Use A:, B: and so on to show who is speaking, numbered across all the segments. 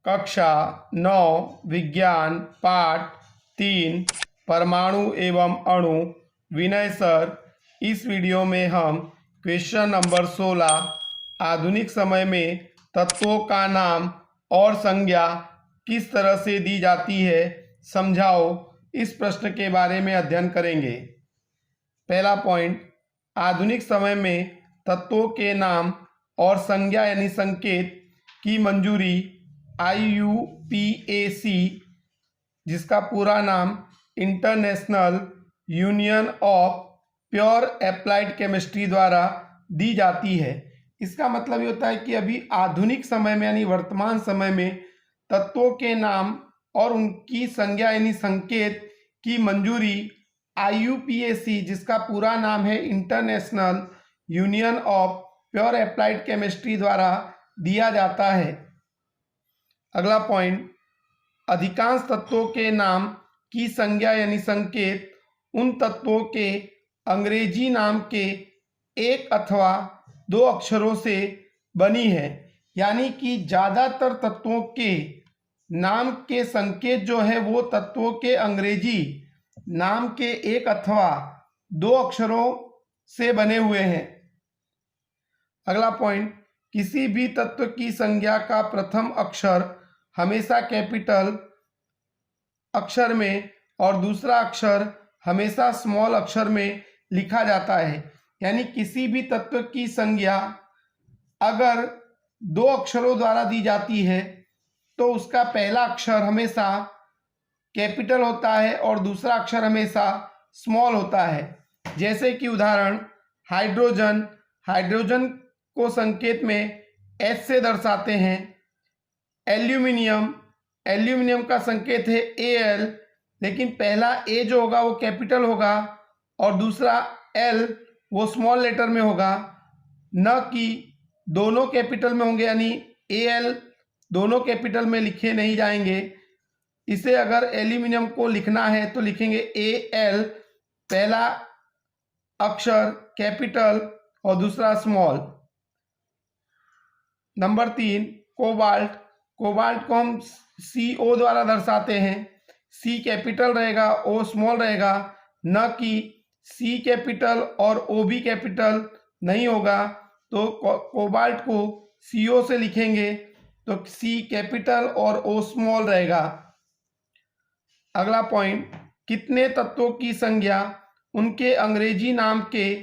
A: कक्षा 9 विज्ञान पाठ 3 परमाणु एवं अणु। विनय सर, इस वीडियो में हम क्वेश्चन नंबर 16 आधुनिक समय में तत्वों का नाम और संज्ञा किस तरह से दी जाती है समझाओ, इस प्रश्न के बारे में अध्ययन करेंगे। पहला पॉइंट, आधुनिक समय में तत्वों के नाम और संज्ञा यानी संकेत की मंजूरी IUPAC, जिसका पूरा नाम international union of pure applied chemistry द्वारा दी जाती है। इसका मतलब ये होता है कि अभी आधुनिक समय में यानी वर्तमान समय में तत्वों के नाम और उनकी संज्ञा यानी संकेत की मंजूरी IUPAC, जिसका पूरा नाम है international union of pure applied chemistry द्वारा दिया जाता है। अगला पॉइंट, अधिकांश तत्वों के नाम की संज्ञा यानी संकेत उन तत्वों के अंग्रेजी नाम के एक अथवा दो अक्षरों से बनी है, यानी कि ज़्यादातर तत्वों के नाम के संकेत जो है वो तत्वों के अंग्रेजी नाम के एक अथवा दो अक्षरों से बने हुए हैं। अगला पॉइंट, किसी भी तत्व की संज्ञा का प्रथम अक्षर हमेशा कैपिटल अक्षर में और दूसरा अक्षर हमेशा स्मॉल अक्षर में लिखा जाता है। यानी किसी भी तत्व की संज्ञा अगर दो अक्षरों द्वारा दी जाती है तो उसका पहला अक्षर हमेशा कैपिटल होता है और दूसरा अक्षर हमेशा स्मॉल होता है। जैसे कि उदाहरण, हाइड्रोजन, हाइड्रोजन को संकेत में H से दर्शाते हैं। एल्यूमिनियम, एल्यूमिनियम का संकेत है Al, लेकिन पहला A जो होगा वो कैपिटल होगा और दूसरा L वो स्मॉल लेटर में होगा, न कि दोनों कैपिटल में होंगे, यानी Al दोनों कैपिटल में लिखे नहीं जाएंगे। इसे अगर एल्यूमिनियम को लिखना है तो लिखेंगे Al, पहला अक्षर कैपिटल और दूसरा स्मॉल। नंबर 3, कोबाल्ट, कोबाल्ट को हम CO द्वारा दर्शाते हैं। C कैपिटल रहेगा, O स्मॉल रहेगा, न कि C कैपिटल और O भी कैपिटल नहीं होगा। तो कोबाल्ट को CO से लिखेंगे तो C कैपिटल और O स्मॉल रहेगा। अगला पॉइंट, कितने तत्वों की संज्ञा उनके अंग्रेजी नाम के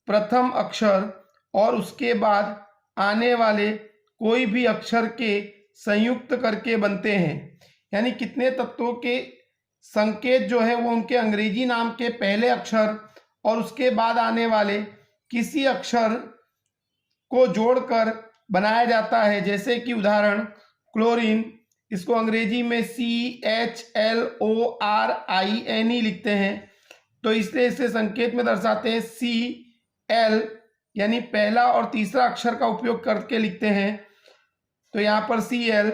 A: प्रथम अक्षर और उसके बाद आने वाले कोई भी अक्षर के संयुक्त करके बनते हैं। यानी कितने तत्वों के संकेत जो है वो उनके अंग्रेजी नाम के पहले अक्षर और उसके बाद आने वाले किसी अक्षर को जोड़कर बनाया जाता है। जैसे कि उदाहरण, क्लोरीन, इसको अंग्रेजी में CHLORINE लिखते हैं, तो इसलिए इसे संकेत में दर्शाते हैं Cl, यानी पहला और तीसरा अक्षर का उपयोग करके लिखते हैं, तो यहाँ पर Cl।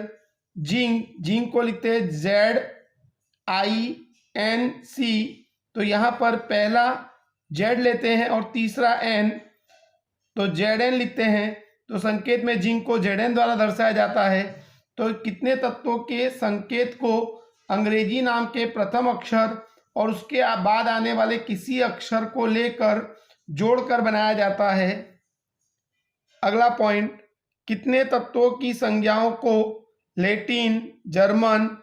A: जिंक, जिंक को लिखते हैं ZINC, तो यहाँ पर पहला Z लेते हैं और तीसरा N, तो Zn लिखते हैं, तो संकेत में जिंक को Zn द्वारा दर्शाया जाता है। तो कितने तत्वों के संकेत को अंग्रेजी नाम के प्रथम अक्षर और उसके बाद आने वाले किसी अक्षर को लेकर जोड़कर बनाया जाता है। अगला पॉइंट, कितने तत्वों की संज्ञाओं को लैटिन, जर्मन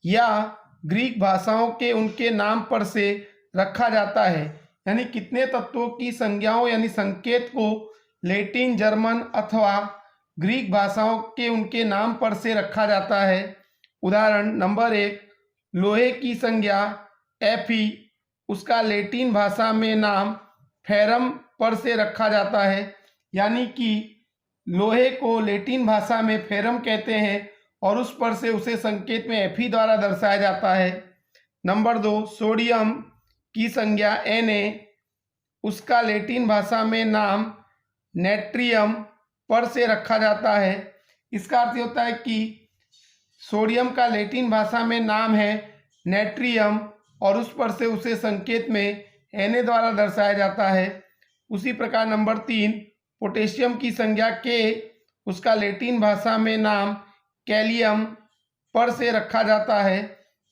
A: या ग्रीक भाषाओं के उनके नाम पर से रखा जाता है। यानी कितने तत्वों की संज्ञाओं यानी संकेत को लैटिन, जर्मन अथवा ग्रीक भाषाओं के उनके नाम पर से रखा जाता है। उदाहरण, नंबर 1, लोहे की संज्ञा Fe, उसका लैटिन भाषा में नाम फेरम पर से रखा जाता है। यानी कि लोहे को लैटिन भाषा में फेरम कहते हैं और उस पर से उसे संकेत में Fe द्वारा दर्शाया जाता है। नंबर 2, सोडियम की संज्ञा Na, उसका लैटिन भाषा में नाम नेट्रियम पर से रखा जाता है। इसका अर्थ होता है कि सोडियम का लैटिन भाषा में नाम है नेट्रियम और उस पर से उसे संकेत में Na द्वारा दर्शाया जाता है। उसी प्रकार नंबर 3, पोटेशियम की संज्ञा K, उसका लैटिन भाषा में नाम कैलियम पर से रखा जाता है।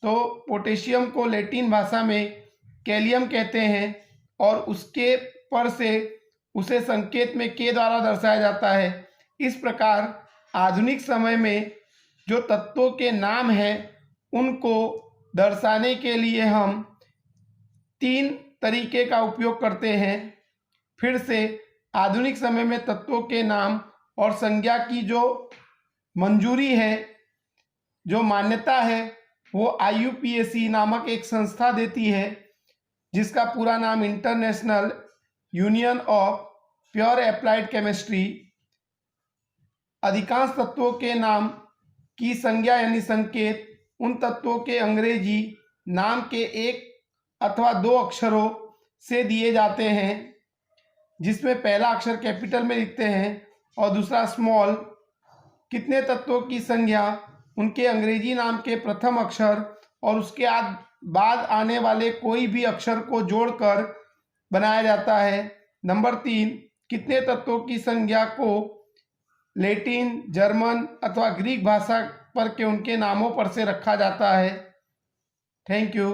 A: तो पोटेशियम को लैटिन भाषा में कैलियम कहते हैं और उसके पर से उसे संकेत में के द्वारा दर्शाया जाता है। इस प्रकार आधुनिक समय में जो तत्वों के नाम हैं उनको दर्शाने के लिए हम 3 तरीके का उपयोग करते हैं। फिर से आधुनिक समय में तत्वों के नाम और संज्ञा की जो मंजूरी है, जो मान्यता है, वो IUPAC नामक एक संस्था देती है, जिसका पूरा नाम international union of pure applied chemistry. अधिकांश तत्वों के नाम की संज्ञा यानी संकेत उन तत्वों के अंग्रेजी नाम के 1 अथवा 2 अक्षरों से दिए जाते हैं, जिसमें पहला अक्षर कैपिटल में लिखते हैं और दूसरा स्मॉल। कितने तत्वों की संज्ञा उनके अंग्रेजी नाम के प्रथम अक्षर और उसके बाद आने वाले कोई भी अक्षर को जोड़कर बनाया जाता है। नंबर 3, कितने तत्वों की संज्ञा को लैटिन, जर्मन अथवा ग्रीक भाषा पर के उनके नामों पर से रखा जाता है। Thank you.